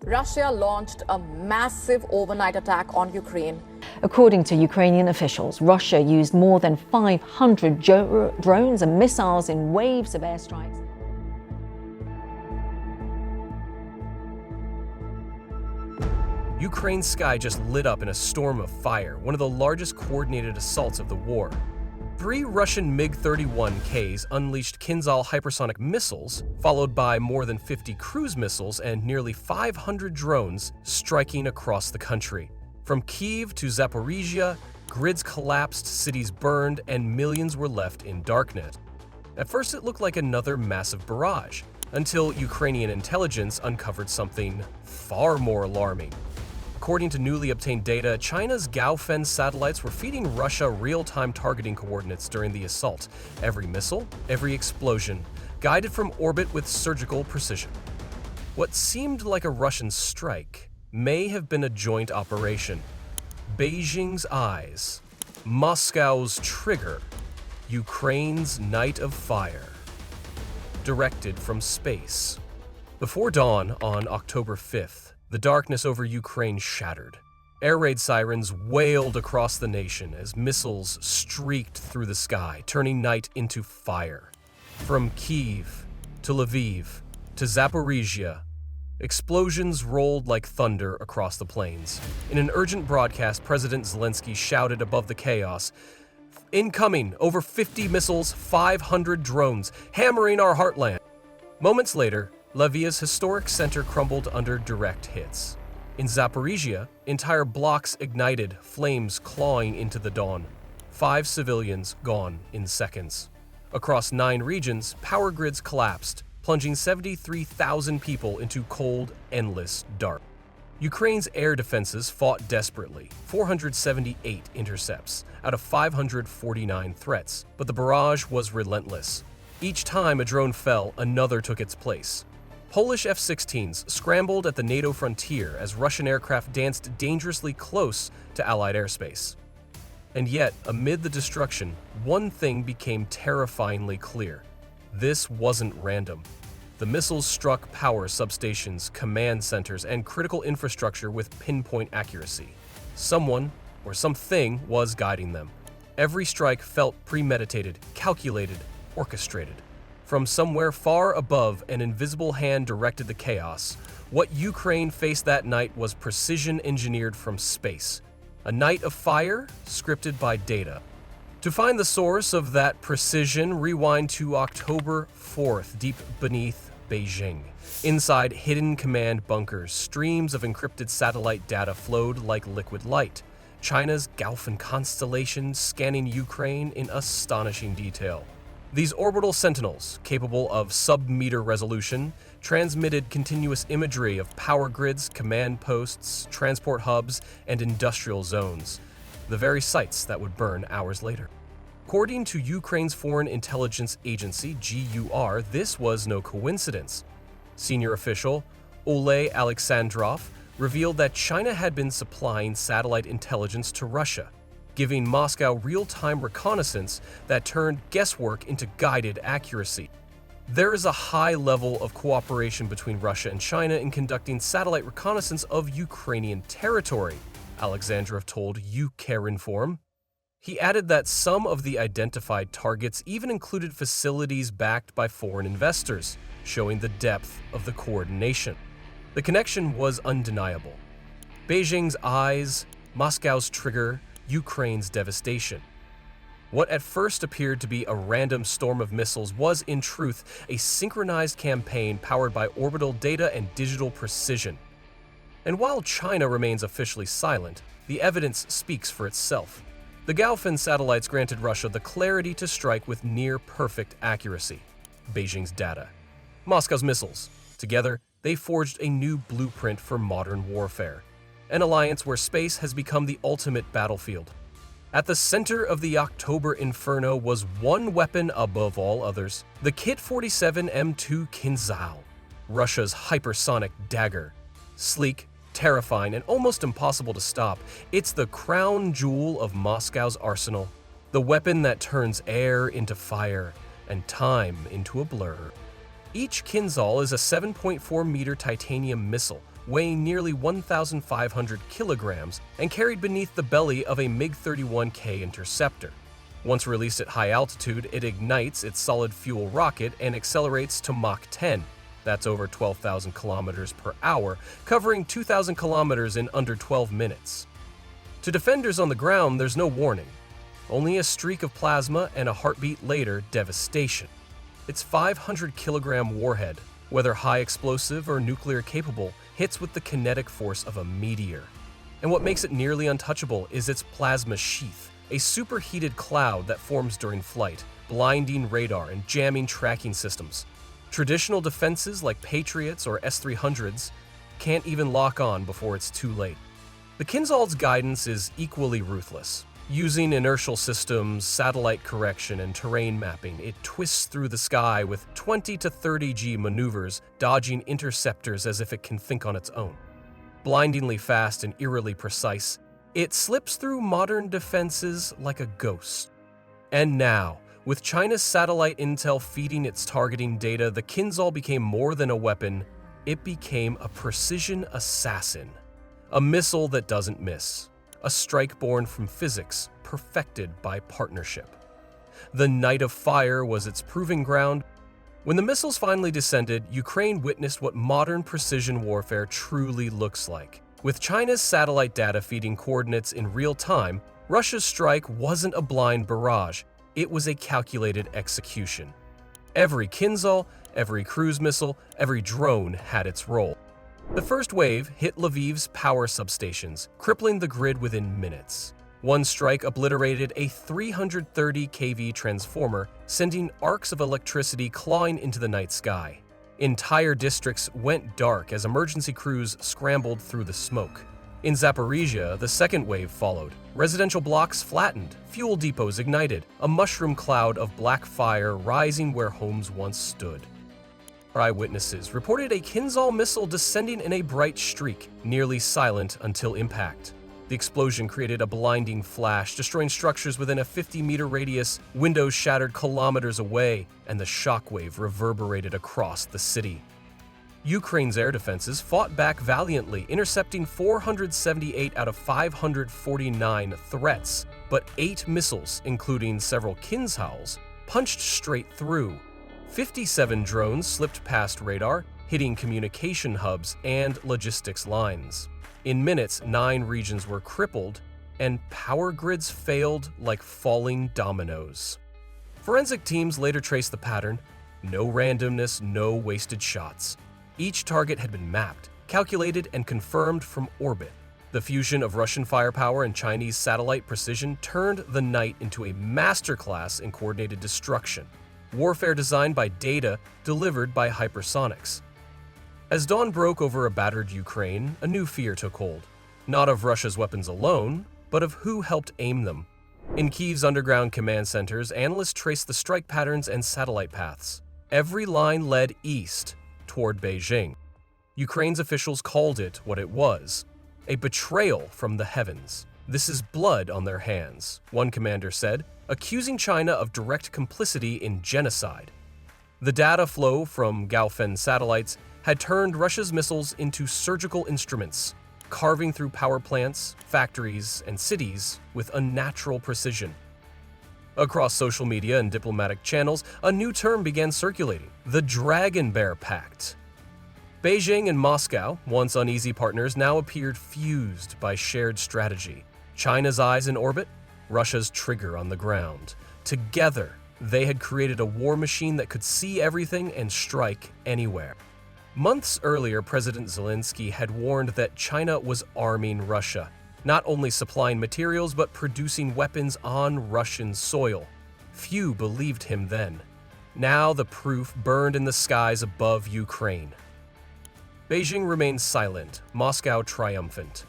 Russia launched a massive overnight attack on Ukraine. According to Ukrainian officials, Russia used more than 500 drones and missiles in waves of airstrikes. Ukraine's sky just lit up in a storm of fire, one of the largest coordinated assaults of the war. 3 Russian MiG-31Ks unleashed Kinzhal hypersonic missiles, followed by more than 50 cruise missiles and nearly 500 drones striking across the country. From Kyiv to Zaporizhia, grids collapsed, cities burned, and millions were left in darkness. At first, it looked like another massive barrage, until Ukrainian intelligence uncovered something far more alarming. According to newly obtained data, China's Gaofen satellites were feeding Russia real-time targeting coordinates during the assault. Every missile, every explosion, guided from orbit with surgical precision. What seemed like a Russian strike may have been a joint operation. Beijing's eyes, Moscow's trigger, Ukraine's night of fire. Directed from space. Before dawn on October 5th, the darkness over Ukraine shattered. Air raid sirens wailed across the nation as missiles streaked through the sky, turning night into fire. From Kyiv to Lviv to Zaporizhia, explosions rolled like thunder across the plains. In an urgent broadcast, President Zelensky shouted above the chaos, "Incoming, over 50 missiles, 500 drones, hammering our heartland." Moments later, Lviv's historic center crumbled under direct hits. In Zaporizhia, entire blocks ignited, flames clawing into the dawn. 5 civilians gone in seconds. Across 9 regions, power grids collapsed, plunging 73,000 people into cold, endless dark. Ukraine's air defenses fought desperately, 478 intercepts out of 549 threats, but the barrage was relentless. Each time a drone fell, another took its place. Polish F-16s scrambled at the NATO frontier as Russian aircraft danced dangerously close to Allied airspace. And yet, amid the destruction, one thing became terrifyingly clear. This wasn't random. The missiles struck power substations, command centers, and critical infrastructure with pinpoint accuracy. Someone, or something, was guiding them. Every strike felt premeditated, calculated, orchestrated. From somewhere far above, an invisible hand directed the chaos. What Ukraine faced that night was precision engineered from space. A night of fire, scripted by data. To find the source of that precision, rewind to October 4th, deep beneath Beijing. Inside hidden command bunkers, streams of encrypted satellite data flowed like liquid light. China's Gaofen constellation scanning Ukraine in astonishing detail. These orbital sentinels, capable of sub-meter resolution, transmitted continuous imagery of power grids, command posts, transport hubs, and industrial zones, the very sites that would burn hours later. According to Ukraine's Foreign Intelligence Agency, GUR, this was no coincidence. Senior official Oleg Alexandrov revealed that China had been supplying satellite intelligence to Russia, giving Moscow real-time reconnaissance that turned guesswork into guided accuracy. There is a high level of cooperation between Russia and China in conducting satellite reconnaissance of Ukrainian territory, Alexandrov told Ukrinform. He added that some of the identified targets even included facilities backed by foreign investors, showing the depth of the coordination. The connection was undeniable. Beijing's eyes, Moscow's trigger, Ukraine's devastation. What at first appeared to be a random storm of missiles was, in truth, a synchronized campaign powered by orbital data and digital precision. And while China remains officially silent, the evidence speaks for itself. The Gaofen satellites granted Russia the clarity to strike with near-perfect accuracy. Beijing's data. Moscow's missiles. Together, they forged a new blueprint for modern warfare. An alliance where space has become the ultimate battlefield. At the center of the October inferno was one weapon above all others, the Kit-47 M2 Kinzhal, Russia's hypersonic dagger. Sleek, terrifying, and almost impossible to stop, it's the crown jewel of Moscow's arsenal, the weapon that turns air into fire and time into a blur. Each Kinzhal is a 7.4-meter titanium missile, weighing nearly 1,500 kilograms and carried beneath the belly of a MiG-31K interceptor. Once released at high altitude, it ignites its solid fuel rocket and accelerates to Mach 10. That's over 12,000 kilometers per hour, covering 2,000 kilometers in under 12 minutes. To defenders on the ground, there's no warning. Only a streak of plasma and a heartbeat later, devastation. Its 500-kilogram warhead, whether high explosive or nuclear capable, hits with the kinetic force of a meteor. And what makes it nearly untouchable is its plasma sheath, a superheated cloud that forms during flight, blinding radar and jamming tracking systems. Traditional defenses like Patriots or S-300s can't even lock on before it's too late. The Kinzhal's guidance is equally ruthless. Using inertial systems, satellite correction, and terrain mapping, it twists through the sky with 20 to 30 G maneuvers, dodging interceptors as if it can think on its own. Blindingly fast and eerily precise, it slips through modern defenses like a ghost. And now, with China's satellite intel feeding its targeting data, the Kinzhal became more than a weapon, it became a precision assassin. A missile that doesn't miss. A strike born from physics, perfected by partnership. The Night of Fire was its proving ground. When the missiles finally descended, Ukraine witnessed what modern precision warfare truly looks like. With China's satellite data feeding coordinates in real time, Russia's strike wasn't a blind barrage, it was a calculated execution. Every Kinzhal, every cruise missile, every drone had its role. The first wave hit Lviv's power substations, crippling the grid within minutes. One strike obliterated a 330 kV transformer, sending arcs of electricity clawing into the night sky. Entire districts went dark as emergency crews scrambled through the smoke. In Zaporizhia, the second wave followed. Residential blocks flattened, fuel depots ignited, a mushroom cloud of black fire rising where homes once stood. Eyewitnesses reported a Kinzhal missile descending in a bright streak, nearly silent until impact. The explosion created a blinding flash, destroying structures within a 50-meter radius, windows shattered kilometers away, and the shockwave reverberated across the city. Ukraine's air defenses fought back valiantly, intercepting 478 out of 549 threats, but 8 missiles, including several Kinzhals, punched straight through. 57 drones slipped past radar, hitting communication hubs and logistics lines. In minutes, 9 regions were crippled, and power grids failed like falling dominoes. Forensic teams later traced the pattern. No randomness, no wasted shots. Each target had been mapped, calculated, and confirmed from orbit. The fusion of Russian firepower and Chinese satellite precision turned the night into a masterclass in coordinated destruction. Warfare designed by data, delivered by hypersonics. As dawn broke over a battered Ukraine, a new fear took hold. Not of Russia's weapons alone, but of who helped aim them. In Kyiv's underground command centers, analysts traced the strike patterns and satellite paths. Every line led east, toward Beijing. Ukraine's officials called it what it was, a betrayal from the heavens. This is blood on their hands, one commander said, accusing China of direct complicity in genocide. The data flow from Gaofen satellites had turned Russia's missiles into surgical instruments, carving through power plants, factories, and cities with unnatural precision. Across social media and diplomatic channels, a new term began circulating, the Dragon Bear Pact. Beijing and Moscow, once uneasy partners, now appeared fused by shared strategy. China's eyes in orbit, Russia's trigger on the ground. Together, they had created a war machine that could see everything and strike anywhere. Months earlier, President Zelensky had warned that China was arming Russia, not only supplying materials but producing weapons on Russian soil. Few believed him then. Now the proof burned in the skies above Ukraine. Beijing remained silent, Moscow triumphant.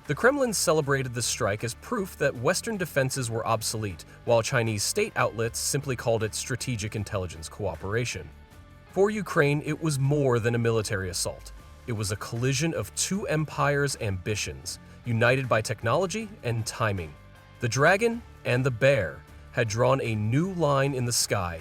The Kremlin celebrated the strike as proof that Western defenses were obsolete, while Chinese state outlets simply called it strategic intelligence cooperation. For Ukraine, it was more than a military assault. It was a collision of two empires' ambitions, united by technology and timing. The dragon and the bear had drawn a new line in the sky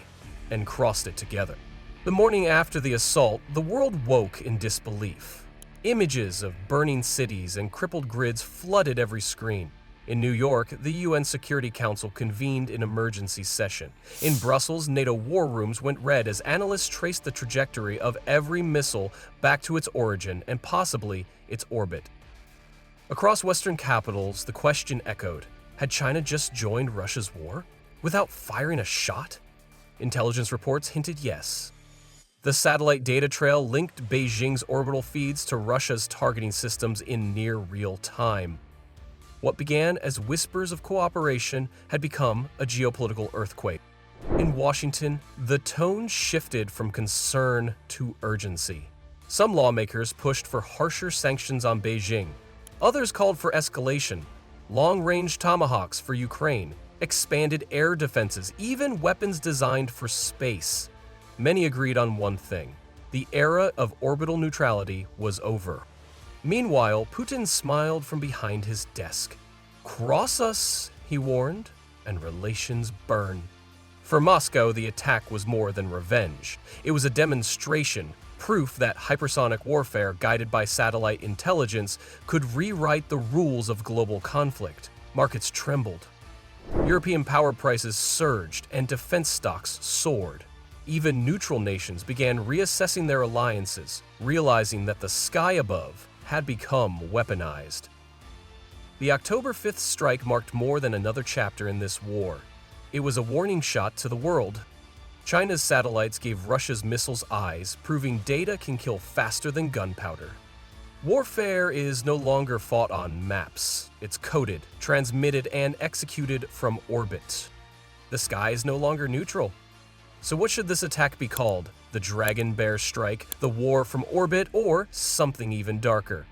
and crossed it together. The morning after the assault, the world woke in disbelief. Images of burning cities and crippled grids flooded every screen. In New York, the UN Security Council convened an emergency session. In Brussels, NATO war rooms went red as analysts traced the trajectory of every missile back to its origin and possibly its orbit. Across Western capitals, the question echoed, had China just joined Russia's war without firing a shot? Intelligence reports hinted yes. The satellite data trail linked Beijing's orbital feeds to Russia's targeting systems in near real time. What began as whispers of cooperation had become a geopolitical earthquake. In Washington, the tone shifted from concern to urgency. Some lawmakers pushed for harsher sanctions on Beijing. Others called for escalation, long-range tomahawks for Ukraine, expanded air defenses, even weapons designed for space. Many agreed on one thing: the era of orbital neutrality was over. Meanwhile, Putin smiled from behind his desk. "Cross us," he warned, "and relations burn." For Moscow, the attack was more than revenge. It was a demonstration, proof that hypersonic warfare guided by satellite intelligence could rewrite the rules of global conflict. Markets trembled. European power prices surged and defense stocks soared. Even neutral nations began reassessing their alliances, realizing that the sky above had become weaponized. The October 5th strike marked more than another chapter in this war. It was a warning shot to the world. China's satellites gave Russia's missiles eyes, proving data can kill faster than gunpowder. Warfare is no longer fought on maps. It's coded, transmitted, and executed from orbit. The sky is no longer neutral. So what should this attack be called? The Dragon Bear Strike, the war from orbit, or something even darker?